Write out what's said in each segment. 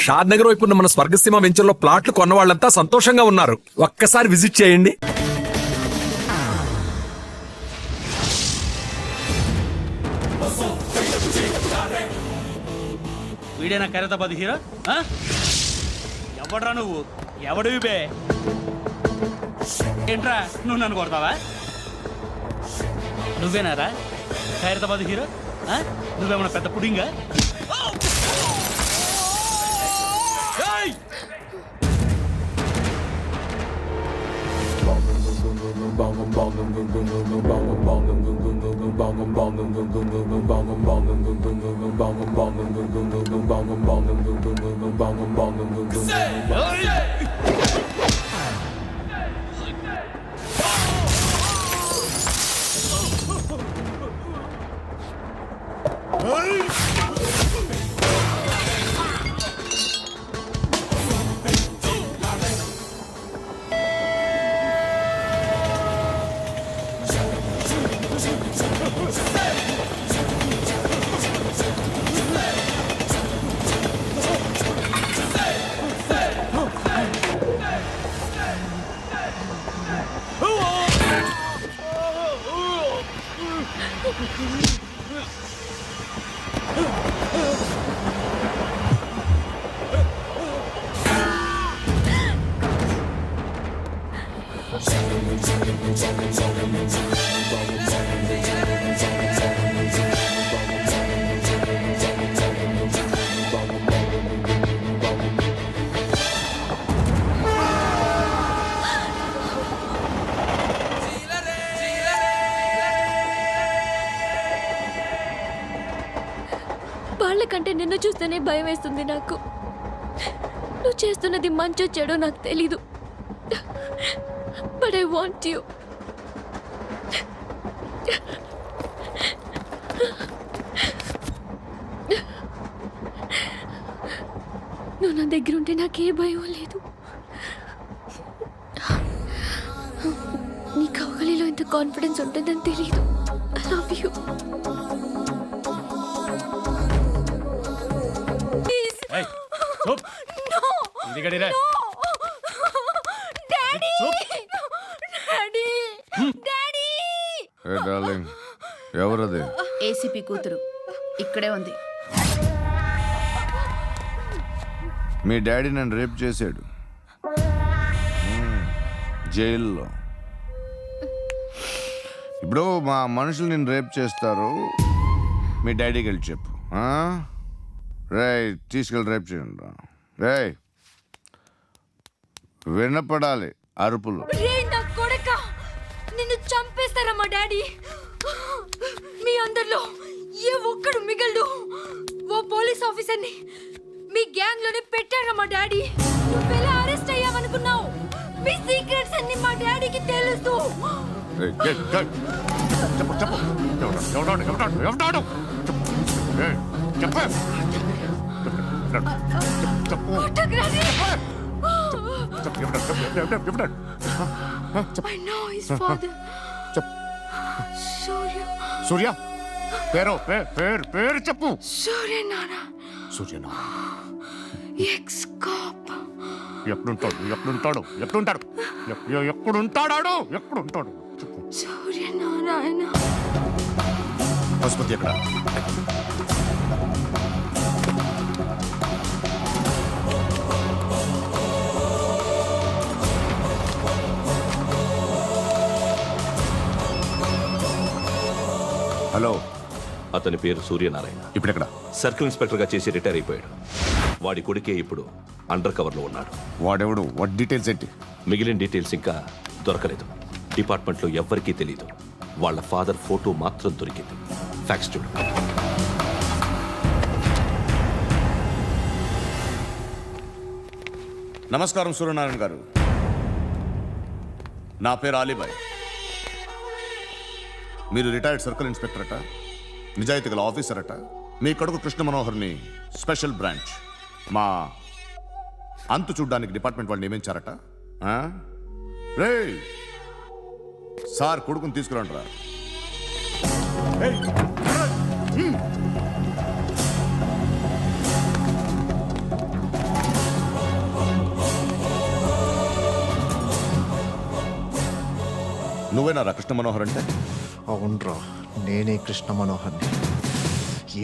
షాద్ నగర్ వైపు ఉన్న మన స్వర్గసీమ వెంచర్లో ప్లాట్లు కొన్న వాళ్ళంతా సంతోషంగా ఉన్నారు. ఒక్కసారి విజిట్ చేయండి. వీడేనా ఖైరతాబాద్ హీరో? ఎవడ్రా నువ్వు? ఎవడివి బే? ఏంట్రా నువ్వు నన్ను కొడతావా? నువ్వేనారా ఖైరతాబాద్ హీరో? నువ్వేమన్నా పెద్ద పుడింగా? వాళ్ళకంటే నిన్ను చూస్తేనే భయం వేస్తుంది నాకు. నువ్వు చేస్తున్నది మంచో చెడో నాకు తెలీదు. But I want you. నువ్వు నా దగ్గర ఉంటే నాకే భయం లేదు. నీ కౌగలిలో ఇంత కాన్ఫిడెన్స్ ఉంటుందని తెలీదు. I love you. ఎవరది? ఏసీపీ కూతురు ఇక్కడే ఉంది. మీ డాడీ నన్ను రేప్ చేశాడు జైల్లో. ఇప్పుడు మా మనుషులు నేను రేప్ చేస్తారు, మీ డాడీకి వెళ్ళి చెప్పు. రేయ్ తీసుకెళ్ళి రేప్ చేయండి. రేయ్ వినపడాలి అరుపులు. నిన్ను చంపేస్తారా మా డాడీ? మీ అందరిలో ఏ ఒక్కడు మిగలడు. ఓ పోలీస్ ఆఫీసర్ని మీ గ్యాంగ్ లోనే పెట్టారా మా డాడీ? నువ్వెలా అరెస్ట్ అయ్యావనుకున్నావు? మీ సీక్రెట్స్ అన్ని మా డాడీకి తెలుసు. I know his father. సూర్య పేరు పేరు చెప్పు. సూర్యనారాయణ. Suryanarayana ex cop. ఎప్పుడుంటాడు సూర్యనారాయణ. పశుపతి ఎక్కడ? హలో, అతని పేరు సూర్యనారాయణ. ఇప్పుడెక్కడ? సర్కిల్ ఇన్స్పెక్టర్ గా చేసి రిటైర్ అయిపోయాడు. వాడి కొడుకే ఇప్పుడు అండర్ కవర్ లో ఉన్నాడు. వాడెవడు? వాట్ డీటెయిల్స్ ఏంటి? మిగిలిన డీటెయిల్స్ ఇంకా దొరకలేదు. డిపార్ట్మెంట్ లో ఎవ్వరికీ తెలియదు. వాళ్ళ ఫాదర్ ఫోటో మాత్రం దొరికింది. ఫ్యాక్స్ చూడు. నమస్కారం సూర్యనారాయణ గారు. నా పేరు అలీబాయ్. మీరు రిటైర్డ్ సర్కిల్ ఇన్స్పెక్టర్ అట, నిజాయితీ గల ఆఫీసర్ అట. మీ కొడుకు కృష్ణ మనోహర్ని స్పెషల్ బ్రాంచ్ మా అంతు చూడ్డానికి డిపార్ట్మెంట్ వాళ్ళు నియమించారట. రే సార్ కొడుకుని తీసుకురండి రా. నువ్వేనా కృష్ణ మనోహర్ అంటే? అవునరా, నేనే కృష్ణ మనోహర్ని.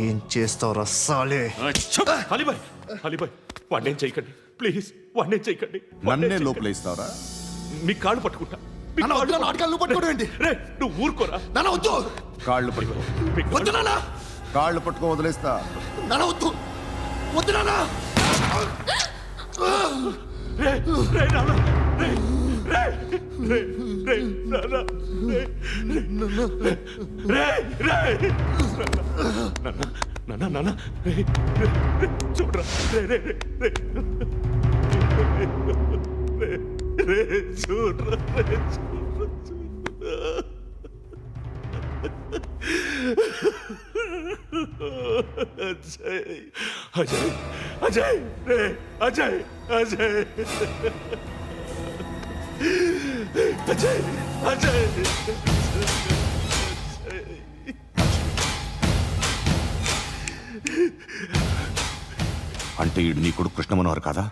ఏం చేస్తావు రస్సాలే? అలీబాయ్ అలీబాయ్ వాడినేం చేయకండి ప్లీజ్, వాడినేం చేయకండి. నన్నే లోపలేస్తావరా? మీ కాళ్ళు పట్టుకుంటా. మీ నాన్న వద్దు, కాళ్ళు నాటకాలు పట్టుకోవడం ఏంటి? రే నువ్వు ఊరుకోరా. నాన్న వద్దు, కాళ్ళు పట్టుకో. మీ కాళ్ళు- వద్దు నాన్న, కాళ్ళు పట్టుకో వదిలేస్తా. నాన్న వద్దు, వద్దు నాన్న. రే రే నాన్న రే రే రే రే నాన్న రే రే రే నాన్న నాన్న రే రే రే చూడరా రే రే రే రే రే రే చూడరా రే చూడరా అజయ్ అజయ్ అజయ్ రే అజయ్ అజయ్ అజయ్ అజయ్ అంటే ఈడు నీ కొడుకు కృష్ణ మనోహర్ కాదా?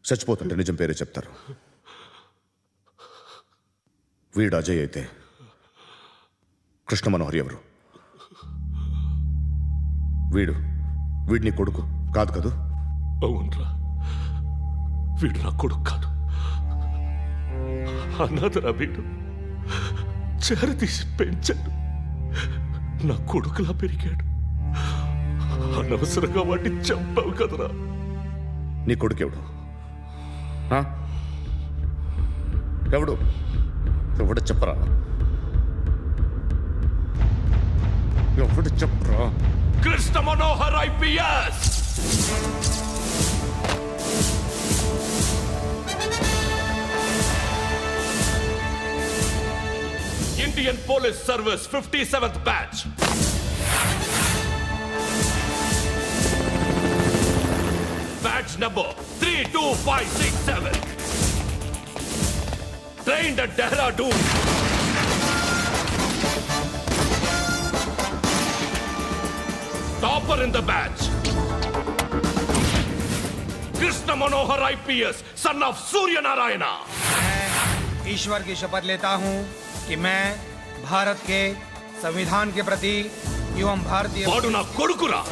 చచ్చిపోతుంటే నిజం పేరే చెప్తారు. వీడు అజయ్ అయితే కృష్ణ మనోహర్ ఎవరు? వీడిని కొడుకు కాదు కదూ? అవునరా, వీడు నా కొడుకు కాదు, అనాథరా వీడు. చేరతీసి పెంచాడు, నా కొడుకులా పెరిగాడు. అనవసరంగా వాడిని చంపావు కదరా. నీ కొడుకు ఎవడు? ఆ? ఎవడు చెప్పరా? ఎవడు చెప్పరా? Krishna Manohar IPS. Indian police service 57th batch. Badge number 32567. Trained at Dehradun. Topper in the batch. Krishna Manohar IPS, son of Surya Narayana. मैं ईश्वर की शपथ लेता हूँ कि मैं भारत के संविधान के प्रति एवं भारतीय వాడు నా కొడుకురా.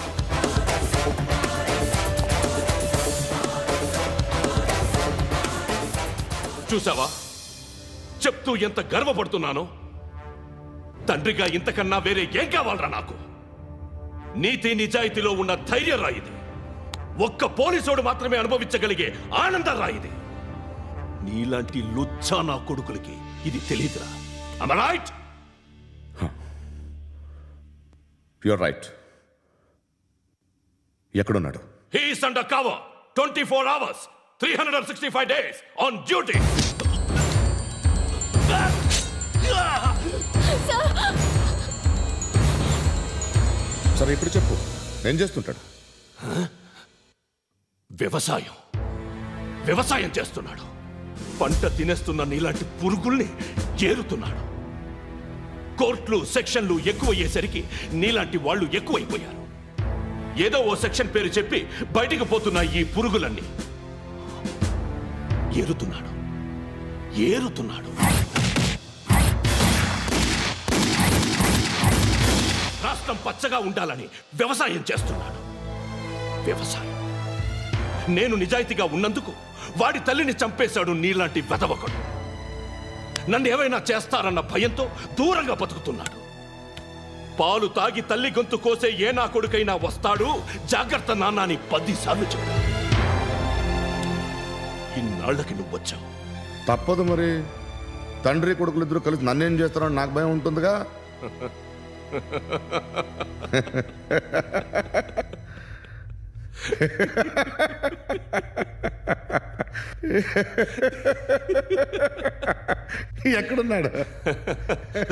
చూసావా చెప్తూ ఎంత గర్వపడుతున్నానో? తండ్రిగా ఇంతకన్నా వేరే ఏం కావాలరా నాకు? నీతి నిజాయితీలో ఉన్న ధైర్యం రా ఇది. ఒక్క పోలీసోడు మాత్రమే అనుభవించగలిగే ఆనందం రా ఇది. నీలాంటి లుచ్చా నా కొడుకులకి ఇది తెలియదురా. Am I right? You're right. ఎక్కడున్నాడు? He is under cover 24 hours 365 days on duty. సరే ఇప్పుడు చెప్పు, ఏం చేస్తుంటాడు? వ్యవసాయం చేస్తున్నాడు. పంట తినేస్తున్న నీలాంటి పురుగుల్ని ఏరుతున్నాడు. కోర్టులు సెక్షన్లు ఎక్కువయ్యేసరికి నీలాంటి వాళ్ళు ఎక్కువైపోయారు. ఏదో ఓ సెక్షన్ పేరు చెప్పి బయటికి పోతున్న ఈ పురుగులన్నీ ఏరుతున్నాడు. రాష్ట్రం పచ్చగా ఉండాలని వ్యవసాయం చేస్తున్నాడు. నేను నిజాయితీగా ఉన్నందుకు వాడి తల్లిని చంపేశాడు నీలాంటి వెధవకుడు. నన్ను ఏమైనా చేస్తారన్న భయంతో దూరంగా బతుకుతున్నాడు. పాలు తాగి తల్లి గొంతు కోసే ఏ నా కొడుకైనా వస్తాడు, జాగ్రత్త నాన్న అని 10 సార్లు చెప్పు. ఇన్నాళ్ళకి నువ్వు వచ్చావు. తప్పదు మరి. తండ్రి కొడుకులు ఇద్దరు కలిసి నన్నేం చేస్తారని నాకు భయం ఉంటుందిగా. ఎక్కడున్నాడు?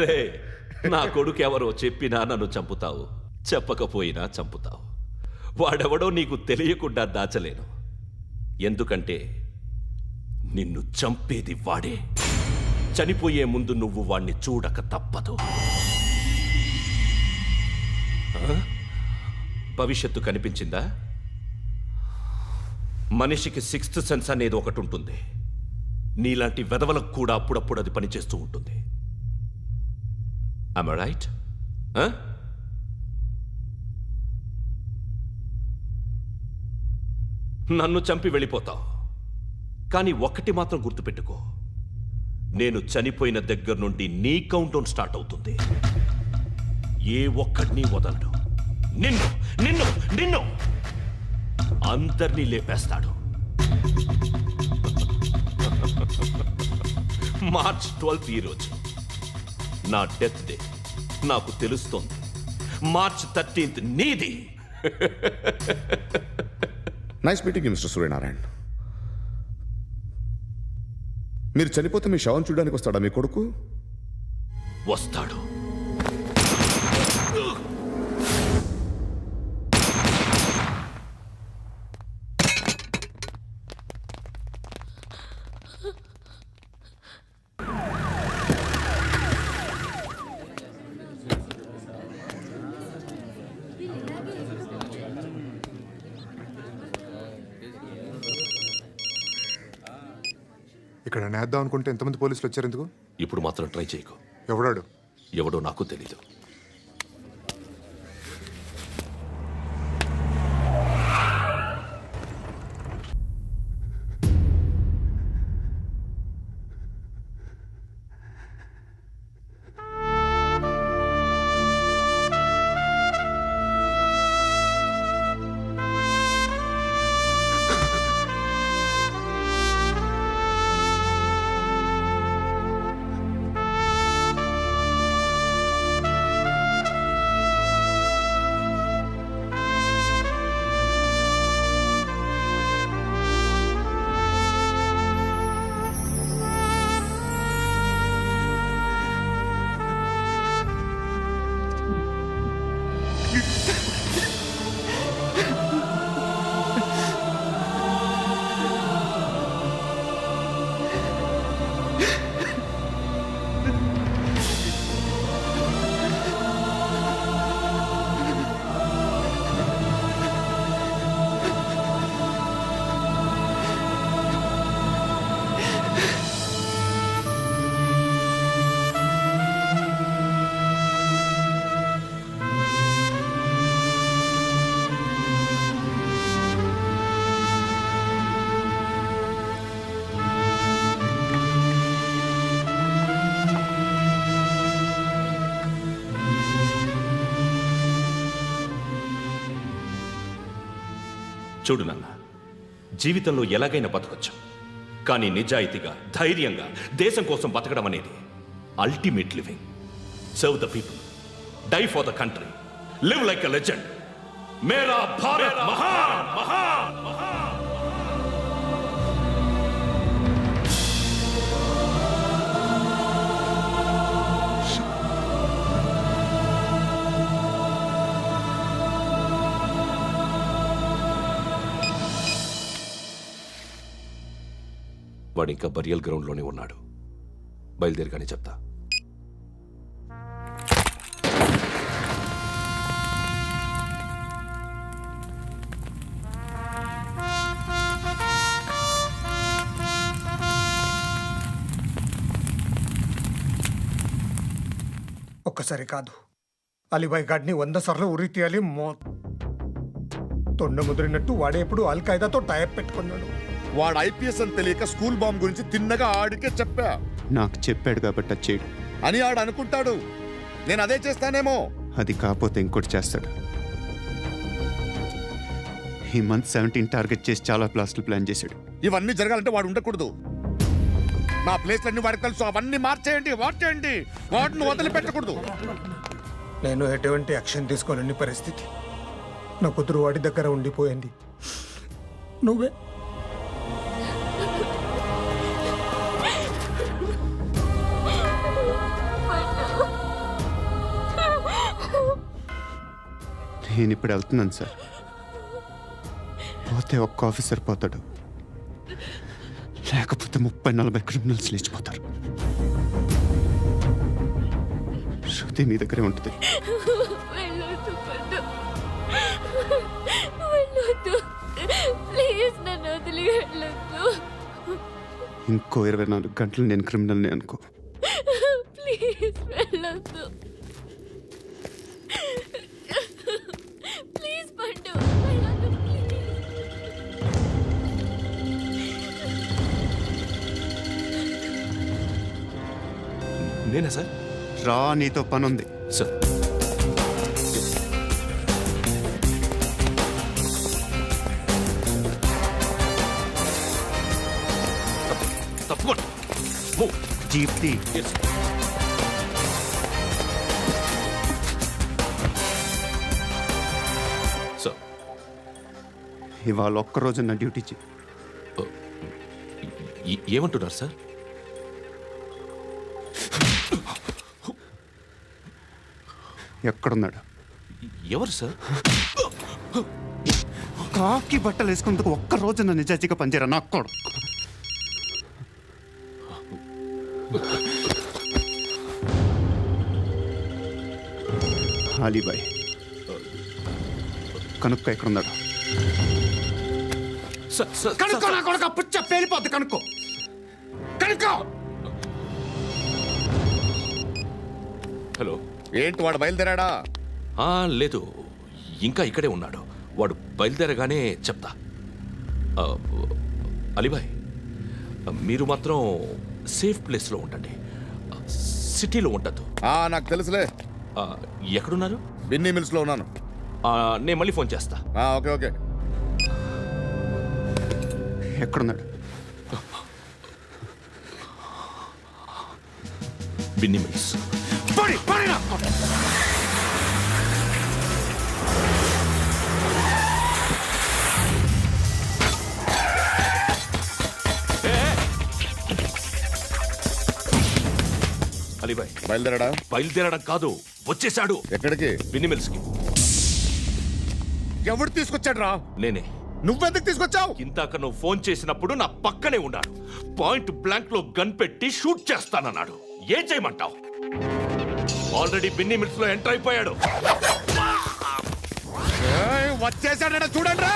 రే, నా కొడుకు ఎవరో చెప్పినా నన్ను చంపుతావు, చెప్పకపోయినా చంపుతావు. వాడెవడో నీకు తెలియకుండా దాచలేను. ఎందుకంటే నిన్ను చంపేది వాడే. చనిపోయే ముందు నువ్వు వాణ్ణి చూడక తప్పదు. ఆ? భవిష్యత్తు కనిపించిందా? మనిషికి సిక్స్త్ సెన్స్ అనేది ఒకటి ఉంటుంది. నీలాంటి వెధవలకు కూడా అప్పుడప్పుడు అది పనిచేస్తూ ఉంటుంది. Am I right? నన్ను చంపి వెళ్ళిపోతావు, కానీ ఒక్కటి మాత్రం గుర్తుపెట్టుకో, నేను చనిపోయిన దగ్గర నుండి నీ కౌంటౌన్ స్టార్ట్ అవుతుంది. ఏ ఒక్కడిని వదలడు. నిన్ను నిన్ను నిన్ను అందరినీ లేపేస్తాడు. మార్చ్ 12 ఈ రోజు నా డెత్ డే. నాకు తెలుస్తోంది. మార్చ్ 13 నీది. Nice meeting mister Suryanarayan. మీరు చనిపోతే మీ శవం చూడడానికి వస్తాడా మీ కొడుకు? వస్తాడు. ఇక్కడ నేద్దాం అనుకుంటే ఎంతమంది పోలీసులు వచ్చారు ఎందుకు? ఇప్పుడు మాత్రం ట్రై చేయకు. ఎవడాడు? ఎవడో నాకు తెలీదు. చూడు నాన్న, జీవితంలో ఎలాగైనా బతకొచ్చు, కానీ నిజాయితీగా, ధైర్యంగా దేశం కోసం బతకడం అనేది ultimate living. Serve the people, die for the country, live like a legend. మేరా భారత్ మహాన్ మహాన్ మహాన్. వాడు ఇంకా బరియల్ గ్రౌండ్లోనే ఉన్నాడు. బయలుదేరగానే చెప్తా. ఒక్కసారి కాదు, అలీబాయ్ గాడిని 100 సార్లు ఉరి తీయాలి. తొండ ముదిరినట్టు వాడే ఎప్పుడు అల్ ఖైదాతో టైప్ పెట్టుకున్నాడు. వాడు ఐపీఎస్ అని తెలియక స్కూల్ బాంబ్ గురించి తిన్నగా ఆడికే చెప్పా. నాకు చెప్పాడు కాబట్టి అది చేయడు అని ఆడు అనుకుంటాడు. నేను అదే చేస్తానేమో. అది కాకపోతే ఇంకోటి చేస్తాడు. ఈ మంత్ 17 టార్గెట్ చేసి చాలా ప్లాస్టులు ప్లాన్ చేశాడు. ఇవన్నీ జరగాలంటే వాడు ఉండకూడదు. నా ప్లేస్లన్నీ వాడికి తెలుసు. అవన్నీ మార్చేయండి, వార్చేయండి. వాటిని వదిలిపెట్టకూడదు. నేను ఎటువంటి యాక్షన్ తీసుకోలేని పరిస్థితి. నా కూతురు వాడి దగ్గర ఉండిపోయింది. నువ్వే నేను ఇప్పుడు వెళ్తున్నాను సార్. పోతే ఒక్క ఆఫీసర్ పోతాడు, లేకపోతే 30-40 క్రిమినల్స్ లేచిపోతారు. శృతి నీ దగ్గరే ఉంటుంది. వెళ్ళొద్దు పండు, వెళ్ళొద్దు ప్లీజ్, నన్ను వదిలి వెళ్ళొద్దు ఇంకో 24 గంటలు నేను క్రిమినల్ని అనుకో. ప్లీజ్ వెళ్ళొద్దు, ప్లీజ్ పండు వెళ్ళొద్దు ప్లీజ్. నేనా సార్? రా, నీతో పనుంది. సార్ తప్పకుండా మూవ్. జీప్తి Yes. సార్ ఇవాళ ఒక్కరోజు నా డ్యూటీ చేయి. ఏమంటున్నారు సార్? ఎక్కడున్నాడు? ఎవరు సార్? కాకి బట్టలు వేసుకున్నందుకు ఒక్కరోజు నా నిజాజీగా పనిచేయరా నా కొడుకు. అలీబాయ్ కనుక్క ఎక్కడున్నాడు? సార్ సార్ కనుక్కో నా కొడుకు, పుచ్చ పేలిపోద్ది. కనుక్కో కనుక్కో. హలో. ఏంటి వాడు బయలుదేరాడా? లేదు, ఇంకా ఇక్కడే ఉన్నాడు. వాడు బయలుదేరగానే చెప్తా. ఆ, అలీబాయ్, మీరు మాత్రం సేఫ్ ప్లేస్లో ఉండండి, సిటీలో ఉండద్దు. నాకు తెలుసులే. ఎక్కడున్నారు? బిన్నీ మిల్స్లో ఉన్నాను. నేను మళ్ళీ ఫోన్ చేస్తా. Okay okay. ఎక్కడున్నాడు? బిన్నీ మిల్స్. అలీబాయ్ బయలుదేరాడా? బయలుదేరడం కాదు, వచ్చేశాడు. ఎక్కడికి? బిన్నీ మిల్స్ కి. ఎవడు తీసుకొచ్చాడు రా? నేనే. నువ్వెందుకు తీసుకొచ్చావు? ఇందాక నువ్వు ఫోన్ చేసినప్పుడు నా పక్కనే ఉన్నాడు. పాయింట్ బ్లాంక్ లో గన్ పెట్టి షూట్ చేస్తానన్నాడు. ఏం చేయమంటావు? ఆల్రెడీ బిన్నీ మిల్స్ లో ఎంటర్ అయిపోయాడు. వచ్చేసాడ చూడండి రా.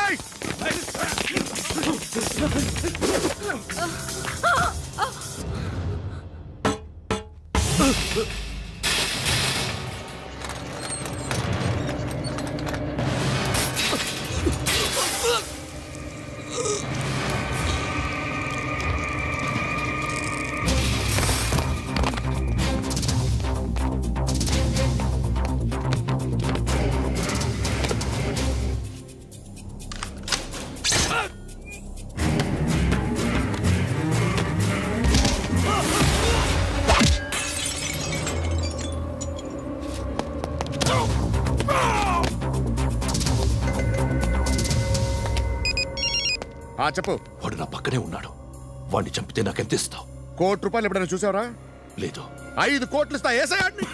చెప్పు. వాడు నా పక్కనే ఉన్నాడు. వాడిని చంపితే నాకెంత ఇస్తావు? ₹1,00,00,000 ఎప్పుడైనా చూసావరా? లేదు. 5 కోట్లు ఇస్తా. ఏసాయాడిని.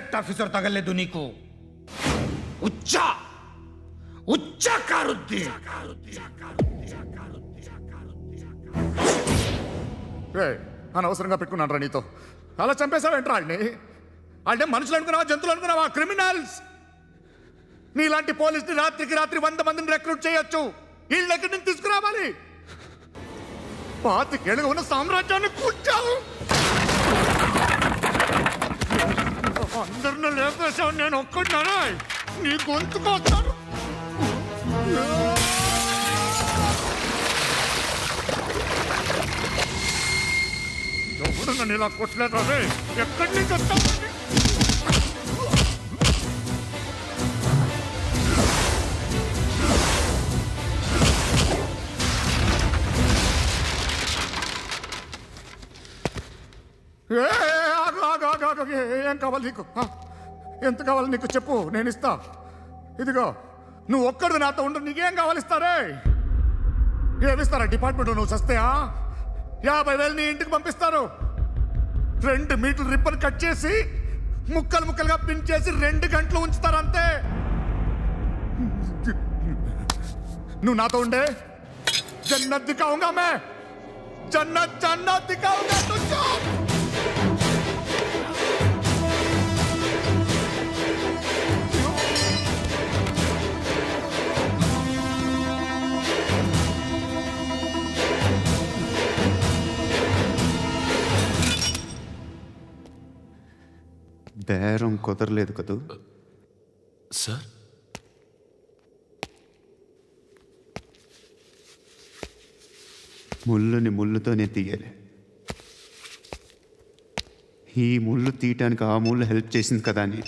కరెక్ట్ ఆఫీసర్ తగలేదు నీకు ఉచ్చ కారుద్ది అనవసరంగా పెట్టుకున్నాను రా నీతో అలా చంపేశావేంట్రా వాళ్ళని వాళ్ళే మనుషులు అనుకున్నావా జంతువులు అనుకున్నావా క్రిమినల్స్ నీలాంటి పోలీసుని రాత్రికి రాత్రి 100 మందిని రిక్రూట్ చేయొచ్చు వీళ్ళు ఎక్కడి నుంచి తీసుకురావాలి 25 ఏళ్ళుగా ఉన్న సామ్రాజ్యాన్ని కూర్చావు అందరిని లేపేశావు నేను ఒక్కడినారా నీ గొంతుకొస్తాను ఎవడు నన్ను ఇలా కొట్టలేదు రే ఎక్కడి నుంచి వస్తావు ఏం కావాలి నీకు ఎంత కావాలి నీకు చెప్పు నేను ఇస్తా ఇదిగో నువ్వు ఒక్కడు నాతో ఉండు నీకేం కావాలి ఇస్తారే ఏమిస్తారా డిపార్ట్మెంట్ నువ్వు చస్తేయా 50,000 నీ ఇంటికి పంపిస్తారు 2 మీటర్ల రిబ్బన్ కట్ చేసి ముక్కలు ముక్కలుగా పిన్ చేసి 2 గంటలు ఉంచుతారు అంతే నువ్వు నాతో ఉండే జన్నత్ దిఖాऊंगा मैं जन्नत दिखाऊंगा तुझको బేరం కుదరలేదు కదూ సార్ ముళ్ళుని ముళ్ళుతోనే తీయాలి ఈ ముళ్ళు తీయటానికి ఆ ముళ్ళు హెల్ప్ చేసింది కదా అని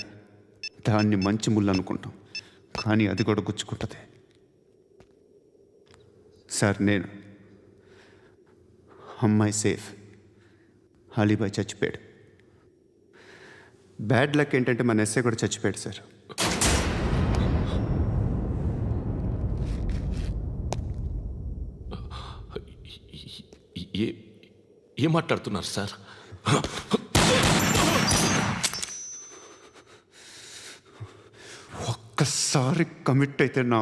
దాన్ని మంచి ముళ్ళు అనుకుంటాం కానీ అది కూడా గుచ్చుకుంటుంది సార్ నేను అమ్మాయి సేఫ్ అలీబాయ్ చచ్చిపోయాడు బ్యాడ్ లక్ ఏంటంటే మన ఎస్ఐ కూడా చచ్చిపోయాడు సార్ ఏం మాట్లాడుతున్నారు సార్ ఒక్కసారి కమిట్ అయితే నా